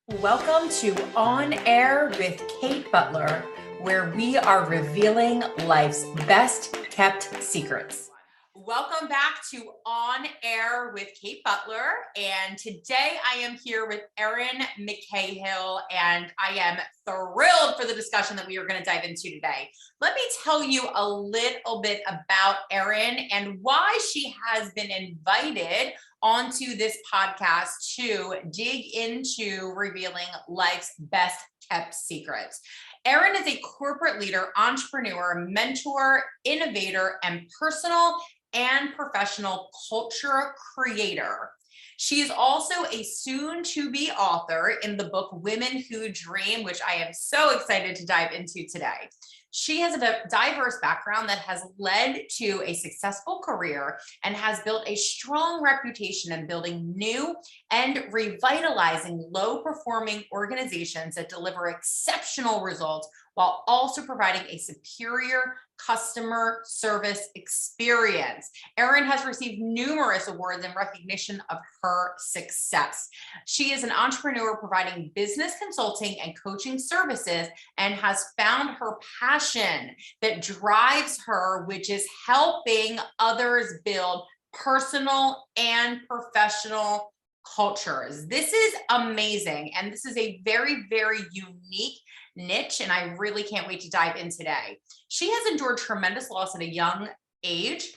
Welcome to On Air with Kate Butler, where we are revealing life's best kept secrets. Welcome back to On Air with Kate Butler. And today I am here with Erin McCahill, and I am thrilled for the discussion that we are going to dive into today. Let me tell you a little bit about Erin and why she has been invited onto this podcast to dig into revealing life's best kept secrets. Erin is a corporate leader, entrepreneur, mentor, innovator, and personal and professional culture creator. She is also a soon-to-be author in the book Women Who Dream, which I am so excited to dive into today. She has a diverse background that has led to a successful career and has built a strong reputation in building new and revitalizing low-performing organizations that deliver exceptional results while also providing a superior customer service experience. Erin has received numerous awards in recognition of her success. She is an entrepreneur providing business consulting and coaching services and has found her passion that drives her, which is helping others build personal and professional cultures. This is amazing. And this is a very, very unique niche, and I really can't wait to dive in today. She has endured tremendous loss at a young age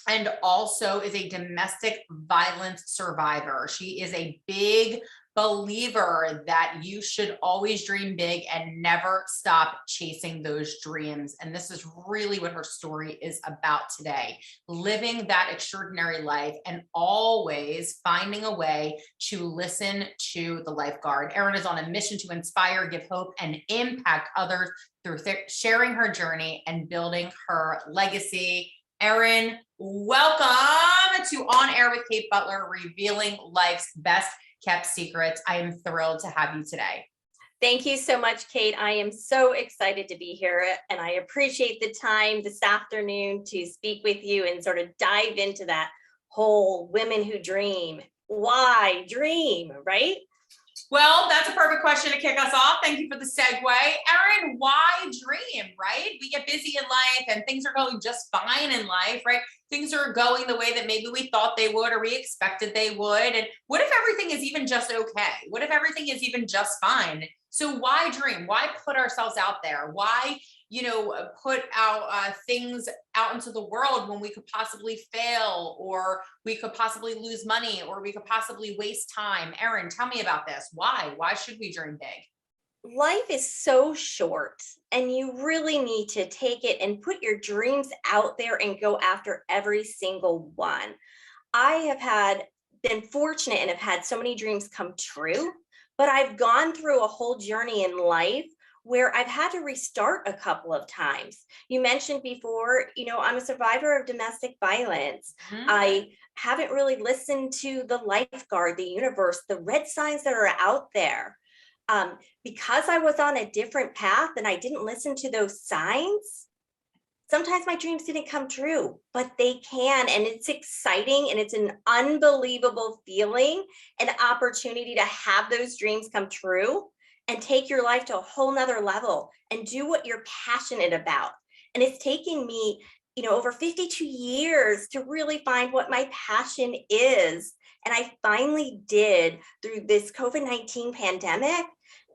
and also is a domestic violence survivor. She is a big believer that you should always dream big and never stop chasing those dreams. And this is really what her story is about today, living that extraordinary life and always finding a way to listen to the lifeguard. Erin is on a mission to inspire, give hope, and impact others through sharing her journey and building her legacy. Erin, welcome to On Air with Kate Butler, revealing life's best kept secrets. I am thrilled to have you today. Thank you so much, Kate. I am so excited to be here, and I appreciate the time this afternoon to speak with you and sort of dive into that whole women who dream. Why dream, right? Well, that's a perfect question to kick us off. Thank you for the segue. Erin, why dream, right? We get busy in life and things are going just fine in life, right? Things are going the way that maybe we thought they would or we expected they would. And what if everything is even just okay? What if everything is even just fine? So why dream? Why put ourselves out there? Why, put out things out into the world when we could possibly fail, or we could possibly lose money, or we could possibly waste time? Erin, tell me about this. Why? Why should we dream big? Life is so short, and you really need to take it and put your dreams out there and go after every single one. I have been fortunate and have had so many dreams come true, but I've gone through a whole journey in life where I've had to restart a couple of times. You mentioned before, I'm a survivor of domestic violence. Mm-hmm. I haven't really listened to the lifeguard, the universe, the red signs that are out there. Because I was on a different path and I didn't listen to those signs, sometimes my dreams didn't come true, but they can. And it's exciting and it's an unbelievable feeling, an opportunity to have those dreams come true and take your life to a whole nother level and do what you're passionate about. And it's taken me, over 52 years to really find what my passion is. And I finally did through this COVID-19 pandemic.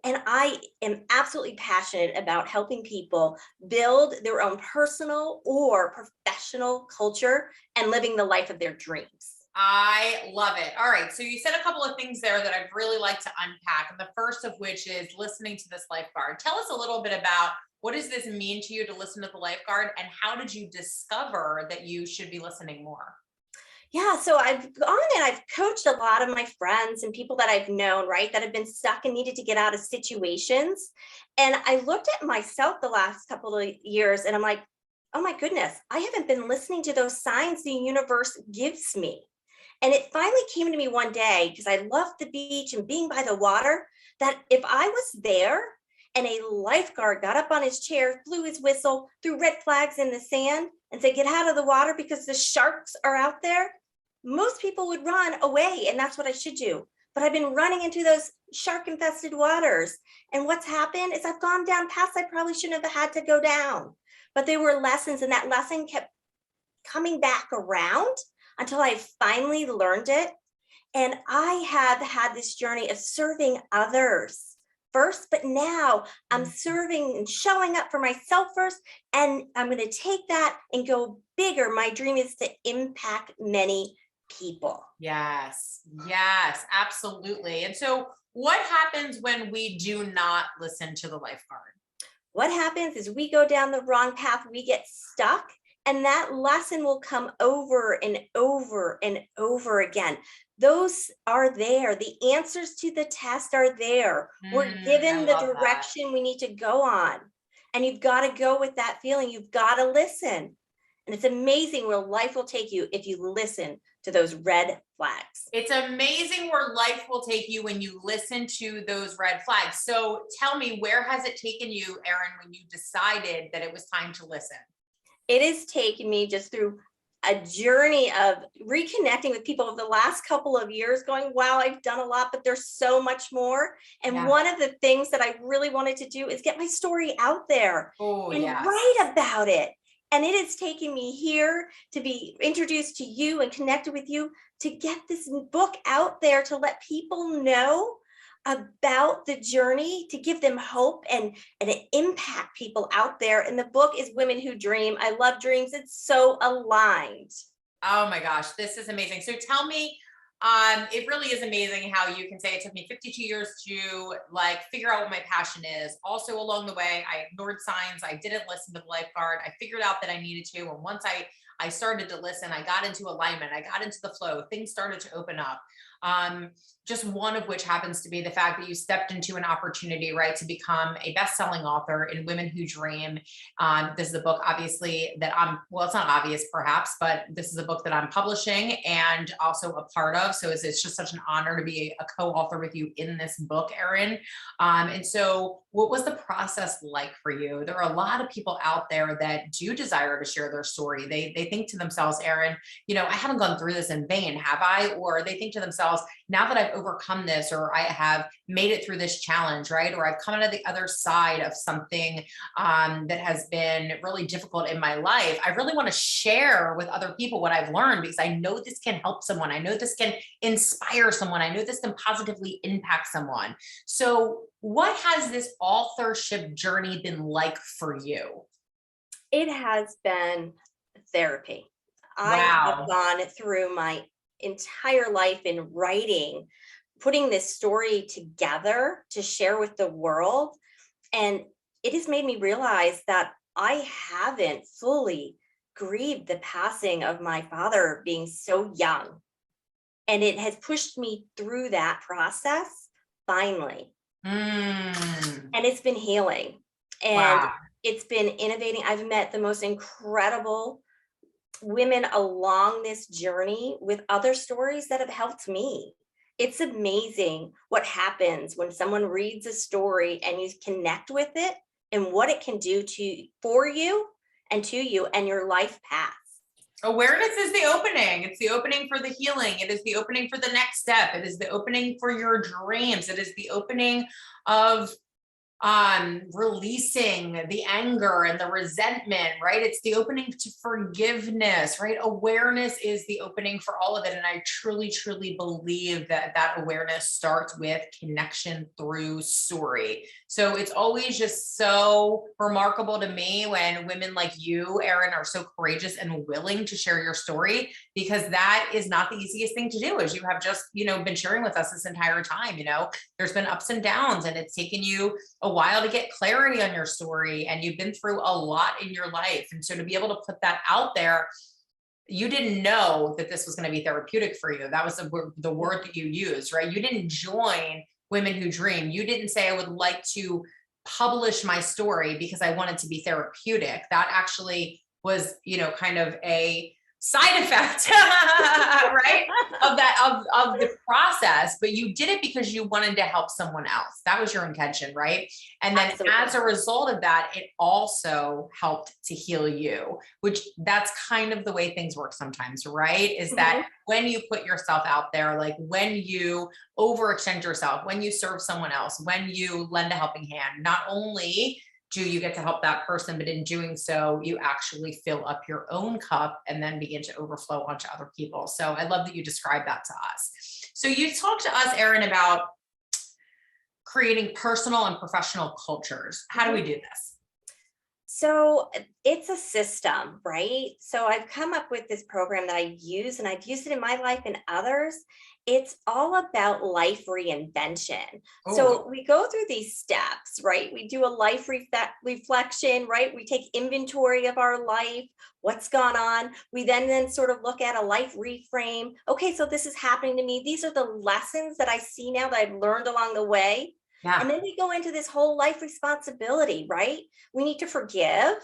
And I am absolutely passionate about helping people build their own personal or professional culture and living the life of their dreams. I love it. All right. So you said a couple of things there that I'd really like to unpack. And the first of which is listening to this lifeguard. Tell us a little bit about what does this mean to you to listen to the lifeguard, and how did you discover that you should be listening more? Yeah, so I've gone and I've coached a lot of my friends and people that I've known, right, that have been stuck and needed to get out of situations. And I looked at myself the last couple of years and I'm like, oh my goodness, I haven't been listening to those signs the universe gives me. And it finally came to me one day, because I love the beach and being by the water, that if I was there and a lifeguard got up on his chair, blew his whistle, threw red flags in the sand and said, get out of the water because the sharks are out there, most people would run away, and that's what I should do. but I've been running into those shark infested waters. And what's happened is I've gone down paths I probably shouldn't have had to go down. But they were lessons, and that lesson kept coming back around until I finally learned it. And I have had this journey of serving others first, but now I'm serving and showing up for myself first. And I'm going to take that and go bigger. My dream is to impact many people. Yes, yes, absolutely. And so what happens when we do not listen to the lifeguard? What happens is we go down the wrong path, we get stuck, and that lesson will come over and over and over again. Those are there. The answers to the test are there. We're given the direction we need to go on. And you've got to go with that feeling. You've got to listen. And it's amazing where life will take you if you listen to those red flags. It's amazing where life will take you when you listen to those red flags. So tell me, where has it taken you, Erin, when you decided that it was time to listen? It has taken me just through a journey of reconnecting with people over the last couple of years, going, wow, I've done a lot, but there's so much more. And one of the things that I really wanted to do is get my story out there and write about it. And it has taken me here to be introduced to you and connected with you to get this book out there, to let people know about the journey, to give them hope and impact people out there. And the book is Women Who Dream. I love dreams. It's so aligned. Oh my gosh, this is amazing. So tell me, it really is amazing how you can say it took me 52 years to like figure out what my passion is. Also along the way, I ignored signs. I didn't listen to the lifeguard. I figured out that I needed to. And once I started to listen, I got into alignment. I got into the flow. Things started to open up. Just one of which happens to be the fact that you stepped into an opportunity, right, to become a best-selling author in Women Who Dream. This is a book, obviously, that well, it's not obvious perhaps, but this is a book that I'm publishing and also a part of. So it's just such an honor to be a co-author with you in this book, Erin. And so what was the process like for you? There are a lot of people out there that do desire to share their story. They think to themselves, Erin, I haven't gone through this in vain, have I? Or they think to themselves, now that I've overcome this, or I have made it through this challenge, right? Or I've come out of the other side of something that has been really difficult in my life. I really want to share with other people what I've learned because I know this can help someone. I know this can inspire someone. I know this can positively impact someone. So what has this authorship journey been like for you? It has been therapy. Wow. I have gone through my entire life in writing, putting this story together to share with the world. And it has made me realize that I haven't fully grieved the passing of my father being so young. And it has pushed me through that process finally. And it's been healing. And it's been innovating. I've met the most incredible women along this journey with other stories that have helped me. It's amazing what happens when someone reads a story and you connect with it and what it can do for you and to you and your life path. Awareness is the opening. It's the opening for the healing. It is the opening for the next step. It is the opening for your dreams. It is the opening of releasing the anger and the resentment, right? It's the opening to forgiveness, right? Awareness is the opening for all of it. And I truly, truly believe that that awareness starts with connection through story. So it's always just so remarkable to me when women like you, Erin, are so courageous and willing to share your story, because that is not the easiest thing to do, as you have just, been sharing with us this entire time. There's been ups and downs, and it's taken you a while to get clarity on your story, and you've been through a lot in your life. And so to be able to put that out there, you didn't know that this was going to be therapeutic for you. That was the word that you used, right? You didn't join Women Who Dream. You didn't say, I would like to publish my story because I wanted to be therapeutic. That actually was, kind of a side effect, right? Of the process, but you did it because you wanted to help someone else. That was your intention, right? And then Absolutely. as a result of that, it also helped to heal you, which that's kind of the way things work sometimes, right? Is that when you put yourself out there, like when you overextend yourself, when you serve someone else, when you lend a helping hand, not only do you get to help that person, but in doing so, you actually fill up your own cup and then begin to overflow onto other people. So I love that you described that to us. So you talked to us, Erin, about creating personal and professional cultures. How do we do this? So it's a system, right? So I've come up with this program that I use, and I've used it in my life and others. It's all about life reinvention. Oh, So we go through these steps, right? We do a life reflection, right? We take inventory of our life, what's gone on. We then sort of look at a life reframe. Okay, so this is happening to me. These are the lessons that I see now that I've learned along the way. yeah. And then we go into this whole life responsibility, right? We need to forgive,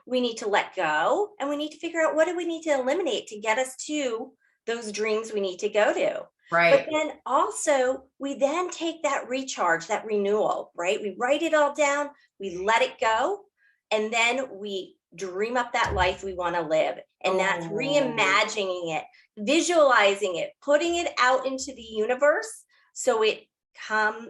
we need to let go, and we need to figure out what do we need to eliminate to get us to those dreams we need to go to. Right. But then also, we then take that recharge, that renewal, right? We write it all down, we let it go, and then we dream up that life we want to live. And that's reimagining it, visualizing it, putting it out into the universe so it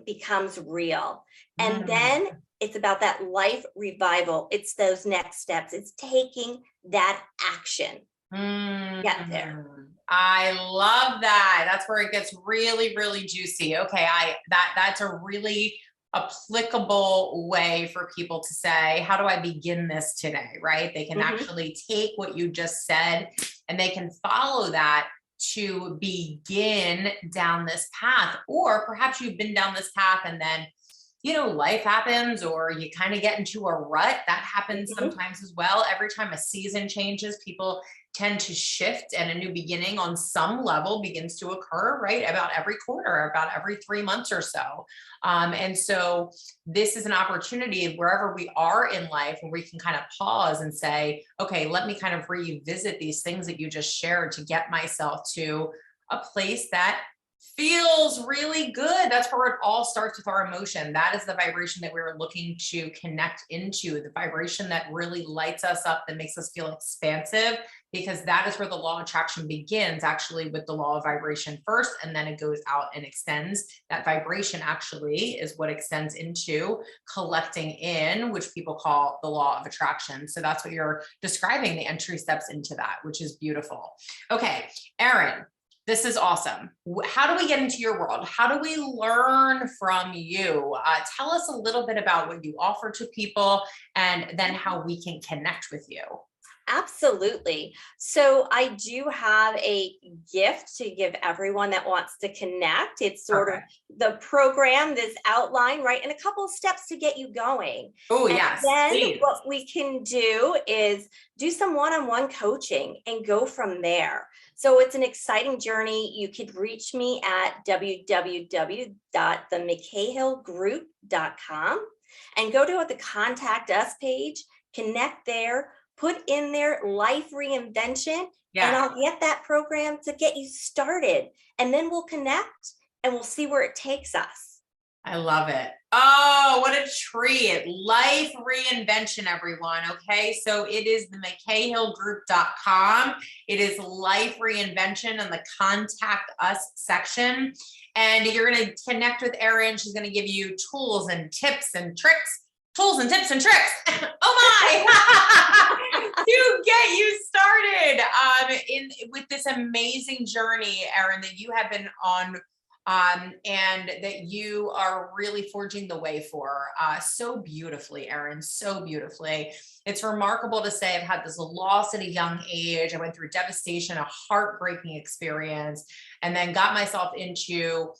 becomes real. And then it's about that life revival. It's those next steps. It's taking that action. Get there. I love that. That's where it gets really, really juicy. Okay, that's a really applicable way for people to say, how do I begin this today? Right? They can actually take what you just said and they can follow that to begin down this path. Or perhaps you've been down this path and then, life happens, or you kind of get into a rut. That happens sometimes as well. Every time a season changes, people tend to shift, and a new beginning on some level begins to occur, right? About every quarter, about every 3 months or so. And so this is an opportunity wherever we are in life where we can kind of pause and say, okay, let me kind of revisit these things that you just shared to get myself to a place that feels really good. That's where it all starts with our emotion. That is the vibration that we're looking to connect into, the vibration that really lights us up, that makes us feel expansive, because that is where the law of attraction begins, actually with the law of vibration first, and then it goes out and extends. That vibration actually is what extends into collecting in, which people call the law of attraction. So that's what you're describing, the entry steps into that, which is beautiful. Okay, Erin, this is awesome. How do we get into your world? How do we learn from you? Tell us a little bit about what you offer to people and then how we can connect with you. Absolutely. So I do have a gift to give everyone that wants to connect. It's sort of the program, this outline, right? And a couple of steps to get you going. Oh, and yes. Then please. what we can do is do some one-on-one coaching and go from there. So it's an exciting journey. You could reach me at www.themccahillgroup.com and go to the contact us page, connect there, put in their life reinvention, and I'll get that program to get you started. And then we'll connect and we'll see where it takes us. I love it. Oh, what a treat. Life reinvention, everyone. Okay. So it is the McCahillGroup.com. It is life reinvention in the contact us section. And you're going to connect with Erin. She's going to give you tools and tips and tricks. Tools and tips and tricks. Oh my! To get you started with this amazing journey, Erin, that you have been on, and that you are really forging the way for so beautifully, Erin, so beautifully. It's remarkable to say I've had this loss at a young age. I went through devastation, a heartbreaking experience, and then got myself into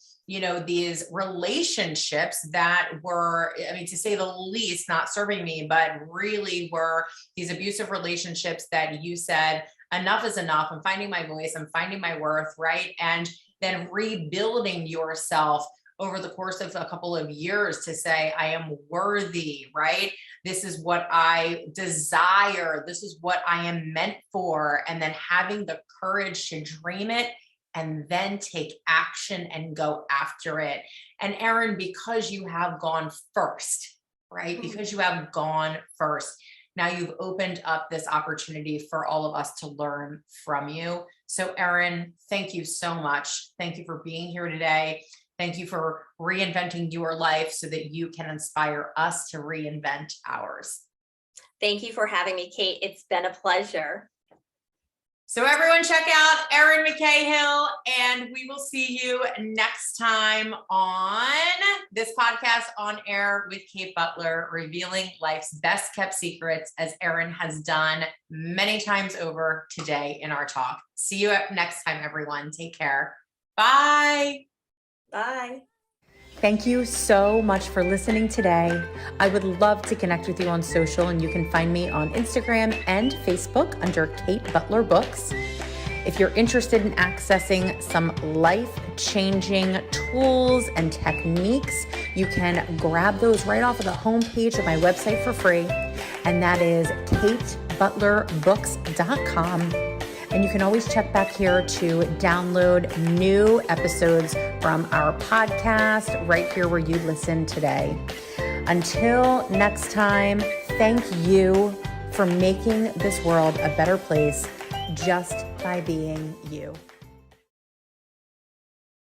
these relationships that were, to say the least, not serving me, but really were these abusive relationships that you said, enough is enough. I'm finding my voice. I'm finding my worth, right? And then rebuilding yourself over the course of a couple of years to say, I am worthy, right? This is what I desire. This is what I am meant for. And then having the courage to dream it and then take action and go after it. And Erin, because you have gone first, right? Because you have gone first, now you've opened up this opportunity for all of us to learn from you. So Erin, thank you so much. Thank you for being here today. Thank you for reinventing your life so that you can inspire us to reinvent ours. Thank you for having me, Kate. It's been a pleasure. So everyone check out Erin McCahill, and we will see you next time on this podcast, On Air with Kate Butler, revealing life's best kept secrets, as Erin has done many times over today in our talk. See you next time, everyone. Take care. Bye. Bye. Thank you so much for listening today. I would love to connect with you on social, and you can find me on Instagram and Facebook under Kate Butler Books. If you're interested in accessing some life-changing tools and techniques, you can grab those right off of the homepage of my website for free, and that is katebutlerbooks.com. And you can always check back here to download new episodes from our podcast right here where you listen today. Until next time, thank you for making this world a better place just by being you.